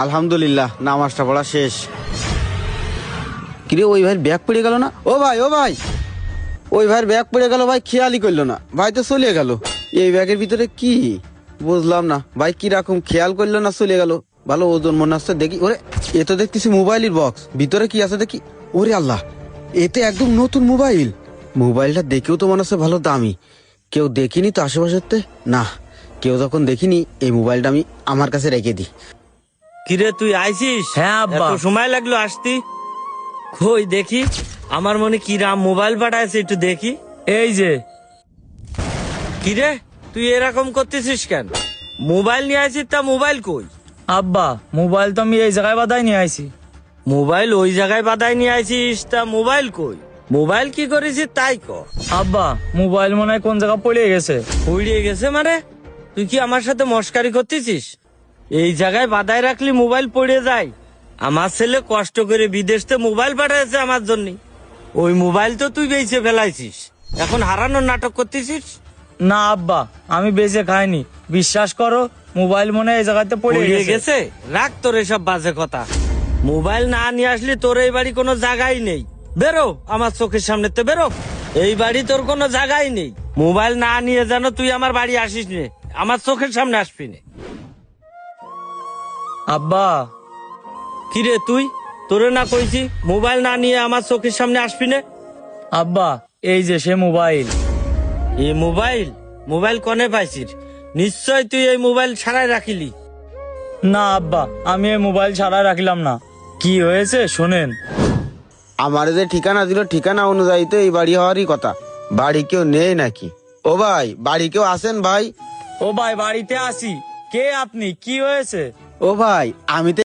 আলহামদুলিল্লাহ, নামাজটা পড়া শেষ। কিরে, ওই ভাইয়ের ব্যাগ পড়ে গেল না? ও ভাই, ওই ভাইয়ের ব্যাগ পড়ে গেল ভাই, খেয়ালই করলো না ভাই, তো চলে গেল। এই ব্যাগের ভিতরে কি বুঝলাম না ভাই, কিরকম খেয়াল করলো না, চলে গেল। ভালো ওজন মনে হচ্ছে, দেখি। ওরে, এ তো দেখতেছি মোবাইলের বক্স, ভিতরে কি আছে দেখি। ওরে আল্লাহ, এতে একদম নতুন মোবাইল। মোবাইলটা দেখেও তো মনে হচ্ছে ভালো দামি। কেউ দেখিনি তো আশেপাশেতে? না, কেউ যখন দেখিনি, এই মোবাইলটা আমি আমার কাছে রেখে দিই। কিরে তুই আইছিস? হ্যাঁ আব্বা। এত সময় লাগলো আসতি? কই দেখি, আমার মনে কি রাম মোবাইল পাঠাইছে, একটু দেখি। এই যে। কিরে তুই এরকম করতেছিস কেন? মোবাইল নিয়ে আইছিস, তা মোবাইল কই? আব্বা, মোবাইল তো আমি এই জায়গায় বাদাই নিয়ে আইছি। মোবাইল ওই জায়গায় বাদায় নিয়ে আইছিস, তা মোবাইল কই? মোবাইল কি করেছিস তাই ক। আব্বা, মোবাইল মনে হয় কোন জায়গায় পড়ে গেছে। উড়িয়ে গেছে মানে? তুই কি আমার সাথে মস্কারি করতেছিস? এই জায়গায় বাদায় রাখলি মোবাইল পড়ে যায়? আমার ছেলে কষ্ট করে বিদেশ থেকে মোবাইল পাঠাইছে আমার জন্য, ওই মোবাইল তো তুই বেঁচে ফেলাইছিস, এখন হারানোর নাটক করতেছিস। না আব্বা, আমি বেঁচে খাইনি, বিশ্বাস করো। মোবাইল মনে হয় এই জায়গাতে পড়ে উড়িয়ে গেছে। গেছে? রাখ তোর এসব বাজে কথা। মোবাইল না নিয়ে আসলি তোর এই বাড়ি কোনো জায়গাই নেই। বেরো আমার চোখের সামনে, তো বেরো। এই বাড়ি তোর কোনো জায়গাই নেই। মোবাইল না নিয়ে যেন তুই আমার বাড়ি আসিস নে, আমার চোখের সামনে আসবি নে। আব্বা। কিরে তুই, তোরে না কইছি মোবাইল না নিয়ে আমার চোখের সামনে আসবি নে? আব্বা, এই যে সে মোবাইল। এই মোবাইল? মোবাইল কনে পাইছিস? নিশ্চয় তুই এই মোবাইল ছাড়াই রাখিলি। না আব্বা, আমি এই মোবাইল ছাড়া রাখলাম না। কি হয়েছে শোনেন। আমার যে ঠিকানা দিল, ঠিকানা অনুযায়ী তো এই বাড়ি হওয়ারই কথা। বাড়ি কেউ নেই নাকি? ও ভাই, বাড়ি কেউ আছেন ভাই? ও ভাই, বাড়িতে আসি। কে আপনি? কি হয়েছে? ও ভাই, আমি তো